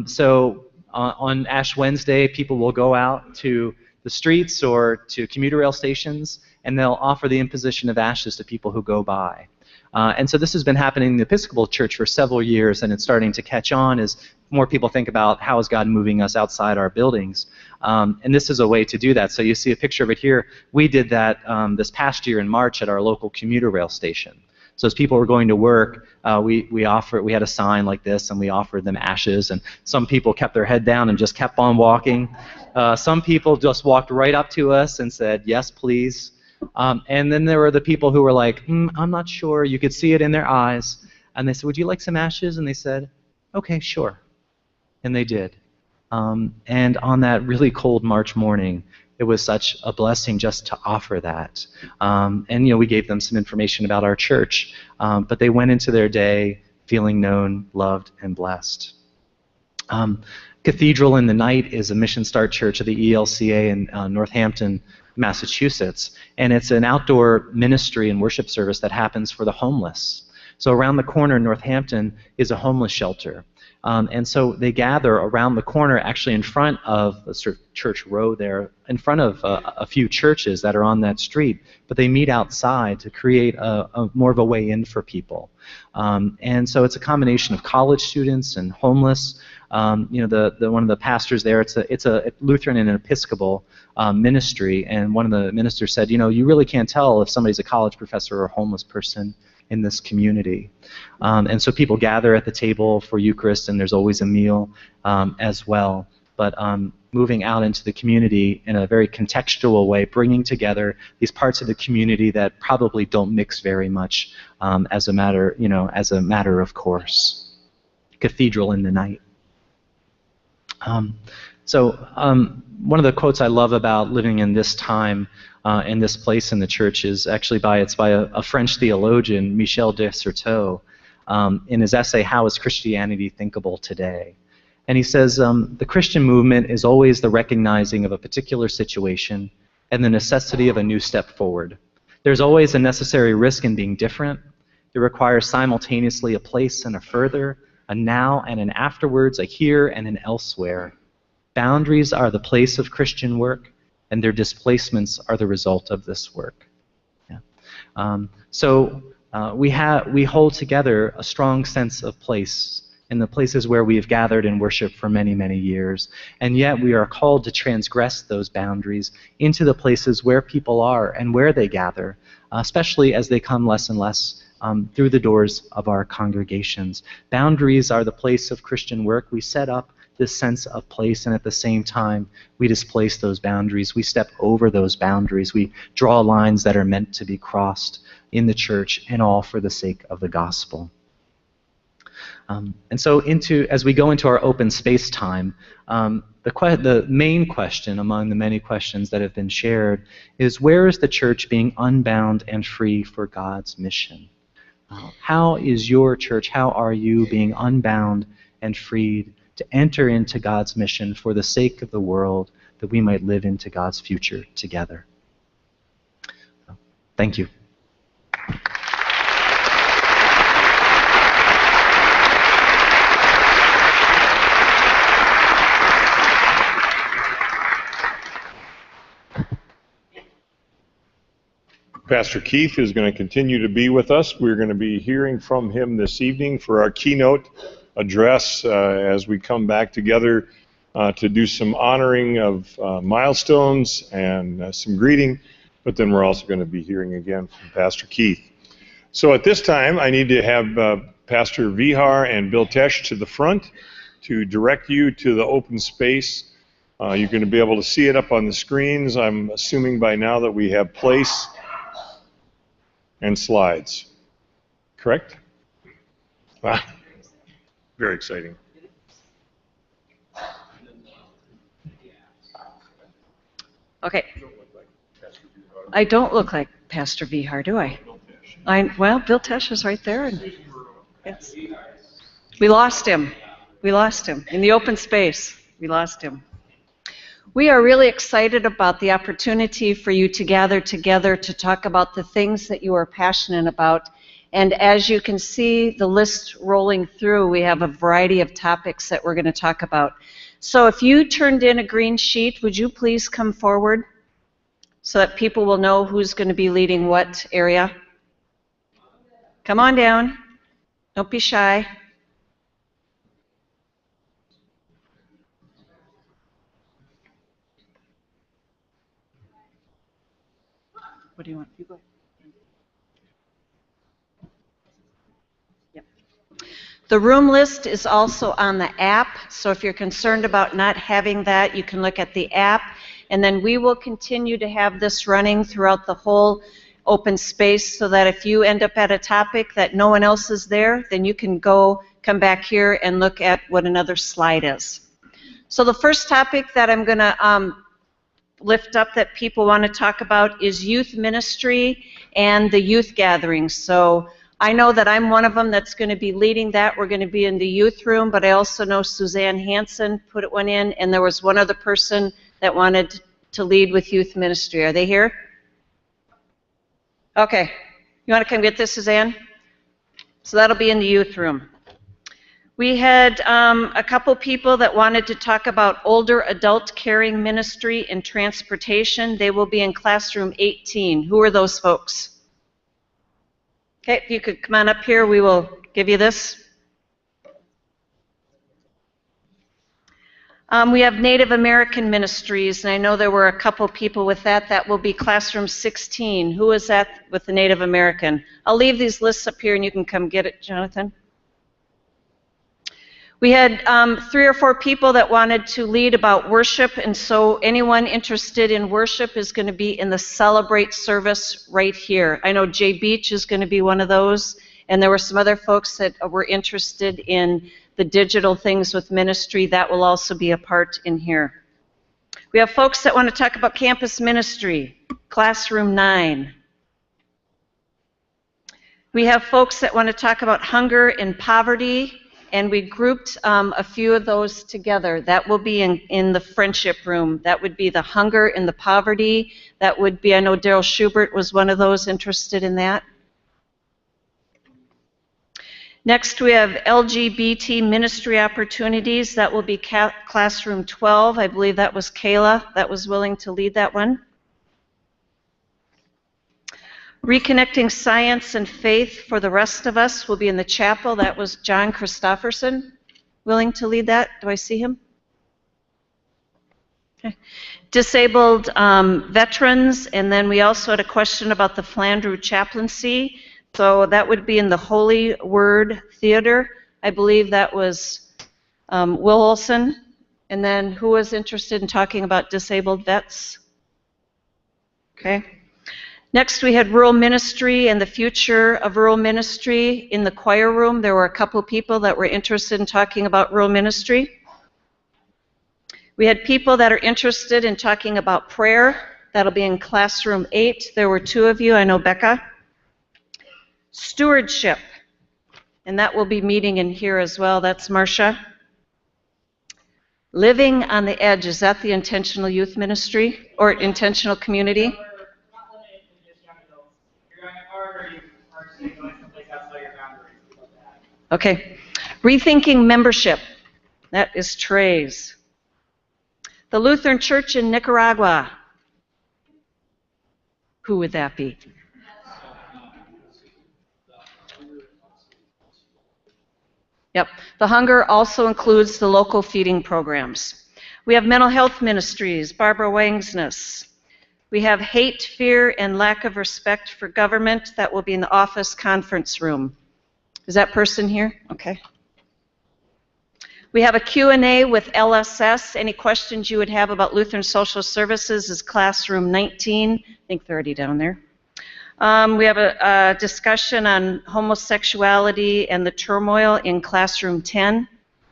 So on Ash Wednesday, people will go out to the streets or to commuter rail stations, and they'll offer the imposition of ashes to people who go by. And so this has been happening in the Episcopal Church for several years, and it's starting to catch on as more people think about how is God moving us outside our buildings. And this is a way to do that. So you see a picture of it here. We did that this past year in March at our local commuter rail station. So as people were going to work, we had a sign like this, and we offered them ashes. And some people kept their head down and just kept on walking. Some people just walked right up to us and said, yes, please. And then there were the people who were like, I'm not sure. You could see it in their eyes. And they said, would you like some ashes? And they said, okay, sure. And they did. And on that really cold March morning, it was such a blessing just to offer that. And, you know, we gave them some information about our church. But they went into their day feeling known, loved, and blessed. Cathedral in the Night is a Mission Start Church of the ELCA in Northampton, Massachusetts. And it's an outdoor ministry and worship service that happens for the homeless. So around the corner in Northampton is a homeless shelter. And so they gather around the corner, actually in front of the sort of church row there, in front of a few churches that are on that street. But they meet outside to create more of a way in for people. And so it's a combination of college students and homeless. You know, one of the pastors there, it's a Lutheran and an Episcopal ministry. And one of the ministers said, you know, you really can't tell if somebody's a college professor or a homeless person in this community. And so people gather at the table for Eucharist, and there's always a meal as well. But moving out into the community in a very contextual way, bringing together these parts of the community that probably don't mix very much as a matter of course. Cathedral in the Night. So one of the quotes I love about living in this time in this place in the church is actually by a French theologian, Michel de Certeau, in his essay, How is Christianity Thinkable Today? And he says, the Christian movement is always the recognizing of a particular situation and the necessity of a new step forward. There's always a necessary risk in being different. It requires simultaneously a place and a further, a now and an afterwards, a here and an elsewhere. Boundaries are the place of Christian work, and their displacements are the result of this work. Yeah. So we hold together a strong sense of place in the places where we have gathered in worship for many, many years. And yet we are called to transgress those boundaries into the places where people are and where they gather, especially as they come less and less through the doors of our congregations. Boundaries are the place of Christian work. We set up this sense of place, and at the same time, we displace those boundaries. We step over those boundaries. We draw lines that are meant to be crossed in the church, and all for the sake of the gospel. And so as we go into our open space time, the main question among the many questions that have been shared is, where is the church being unbound and free for God's mission? How is your church, how are you being unbound and freed to enter into God's mission for the sake of the world, that we might live into God's future together? Thank you. Pastor Keith is going to continue to be with us. We're going to be hearing from him this evening for our keynote address as we come back together to do some honoring of milestones and some greeting, but then we're also going to be hearing again from Pastor Keith. So at this time, I need to have Pastor Vihar and Bill Tesh to the front to direct you to the open space. You're going to be able to see it up on the screens. I'm assuming by now that we have place and slides. Correct? Wow. Very exciting. Okay. I don't look like Pastor Vihar, do I? Well, Bill Tesh is right there. And, yes. We lost him. We lost him. In the open space, we lost him. We are really excited about the opportunity for you to gather together to talk about the things that you are passionate about. And as you can see the list rolling through, we have a variety of topics that we're going to talk about. So if you turned in a green sheet, would you please come forward so that people will know who's going to be leading what area? Come on down. Don't be shy. What do you want? You go. Yep. The room list is also on the app, so if you're concerned about not having that, you can look at the app, and then we will continue to have this running throughout the whole open space so that if you end up at a topic that no one else is there, then you can come back here and look at what another slide is. So the first topic that I'm going to lift up that people want to talk about is youth ministry and the youth gatherings. So I know that I'm one of them that's going to be leading that. We're going to be in the youth room, but I also know Suzanne Hansen put one in, and there was one other person that wanted to lead with youth ministry. Are they here? Okay. You want to come get this, Suzanne? So that'll be in the youth room. We had a couple people that wanted to talk about older adult caring ministry and transportation. They will be in classroom 18. Who are those folks? Okay, if you could come on up here, we will give you this. We have Native American ministries, and I know there were a couple people with that. That will be classroom 16. Who is that with the Native American? I'll leave these lists up here, and you can come get it, Jonathan. We had 3 or 4 people that wanted to lead about worship, and so anyone interested in worship is going to be in the Celebrate service right here. I know Jay Beach is going to be one of those, and there were some other folks that were interested in the digital things with ministry. That will also be a part in here. We have folks that want to talk about campus ministry, classroom 9. We have folks that want to talk about hunger and poverty, and we grouped a few of those together. That will be in the friendship room. That would be the hunger and the poverty. That would be, I know Daryl Schubert was one of those interested in that. Next, we have LGBT ministry opportunities. That will be classroom 12. I believe that was Kayla that was willing to lead that one. Reconnecting science and faith for the rest of us will be in the chapel. That was John Christofferson. willing to lead that? Do I see him? Okay. Disabled veterans, and then we also had a question about the Flandreau chaplaincy. So that would be in the Holy Word Theater. I believe that was Will Olson. And then who was interested in talking about disabled vets? Okay. Next, we had rural ministry and the future of rural ministry. In the choir room, there were a couple people that were interested in talking about rural ministry. We had people that are interested in talking about prayer. That'll be in classroom 8. There were 2 of you. I know Becca. Stewardship, and that will be meeting in here as well. That's Marcia. Living on the edge, is that the intentional youth ministry or intentional community? Okay. Rethinking membership, that is Trey's. The Lutheran Church in Nicaragua, who would that be? Yep. The hunger also includes the local feeding programs. We have mental health ministries, Barbara Wangsness. We have hate, fear, and lack of respect for government. That will be in the office conference room. Is that person here? Okay. We have a Q&A with LSS. Any questions you would have about Lutheran Social Services is classroom 19. I think they're already down there. We have a discussion on homosexuality and the turmoil in classroom 10. Is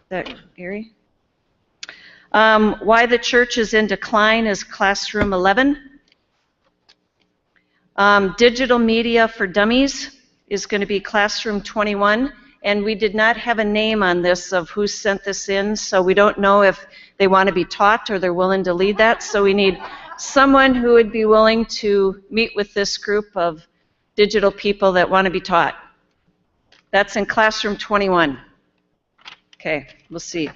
that Gary? Why the church is in decline is classroom 11. Digital media for dummies is going to be classroom 21. And we did not have a name on this of who sent this in, so we don't know if they want to be taught or they're willing to lead that. So we need someone who would be willing to meet with this group of digital people that want to be taught. That's in classroom 21. Okay, we'll see.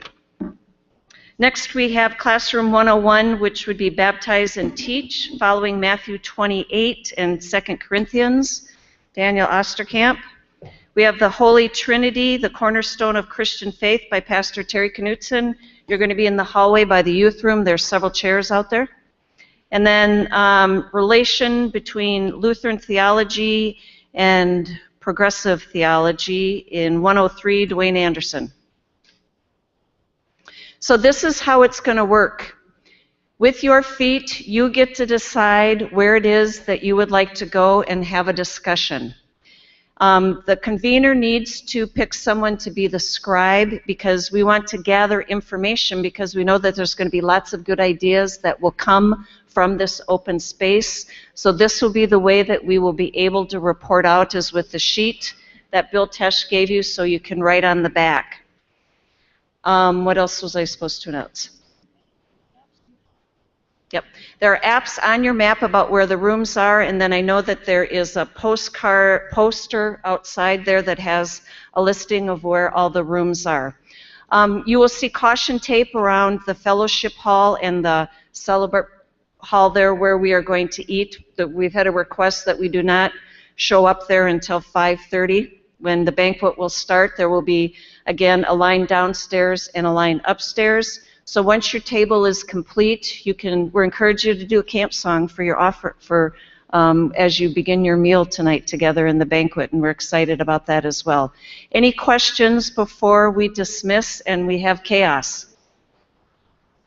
Next we have classroom 101, which would be baptize and teach, following Matthew 28 and 2 Corinthians, Daniel Osterkamp. We have the Holy Trinity, the Cornerstone of Christian Faith by Pastor Terry Knutson. You're going to be in the hallway by the youth room. There's several chairs out there. And then relation between Lutheran theology and progressive theology in 103, Dwayne Anderson. So this is how it's going to work. With your feet, you get to decide where it is that you would like to go and have a discussion. The convener needs to pick someone to be the scribe because we want to gather information because we know that there's going to be lots of good ideas that will come from this open space. So this will be the way that we will be able to report out is with the sheet that Bill Tesh gave you so you can write on the back. What else was I supposed to announce? Yep. There are apps on your map about where the rooms are, and then I know that there is a poster outside there that has a listing of where all the rooms are. You will see caution tape around the fellowship hall and the celebrate hall there where we are going to eat. We've had a request that we do not show up there until 5:30. When the banquet will start, there will be, again, a line downstairs and a line upstairs. So once your table is complete, we're encouraging you to do a camp song for your offer as you begin your meal tonight together in the banquet, and we're excited about that as well. Any questions before we dismiss and we have chaos?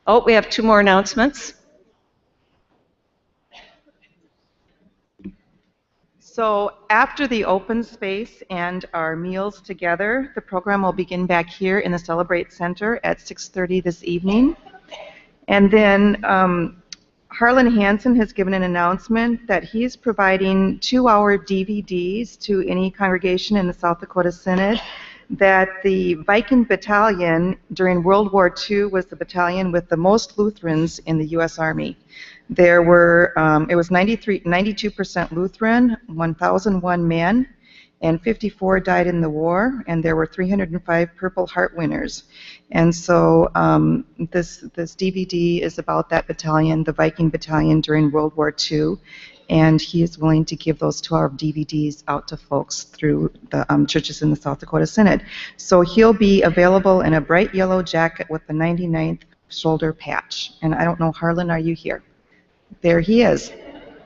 Oh, we have 2 more announcements. So after the open space and our meals together, the program will begin back here in the Celebrate Center at 6:30 this evening. And then Harlan Hansen has given an announcement that he's providing 2-hour DVDs to any congregation in the South Dakota Synod, that the Viking Battalion during World War II was the battalion with the most Lutherans in the U.S. Army. There were, it was 92% Lutheran, 1,001 men, and 54 died in the war, and there were 305 Purple Heart winners. And so this DVD is about that battalion, the Viking Battalion during World War II, and he is willing to give those 12 DVDs out to folks through the churches in the South Dakota Synod. So he'll be available in a bright yellow jacket with the 99th shoulder patch. And I don't know, Harlan, are you here? There he is.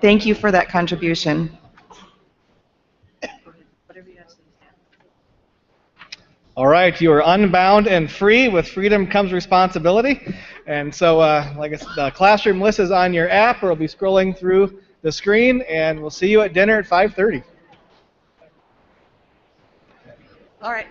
Thank you for that contribution. All right, you are unbound and free. With freedom comes responsibility. And so, like I said, the classroom list is on your app, or it'll be scrolling through the screen, and we'll see you at dinner at 5:30. All right.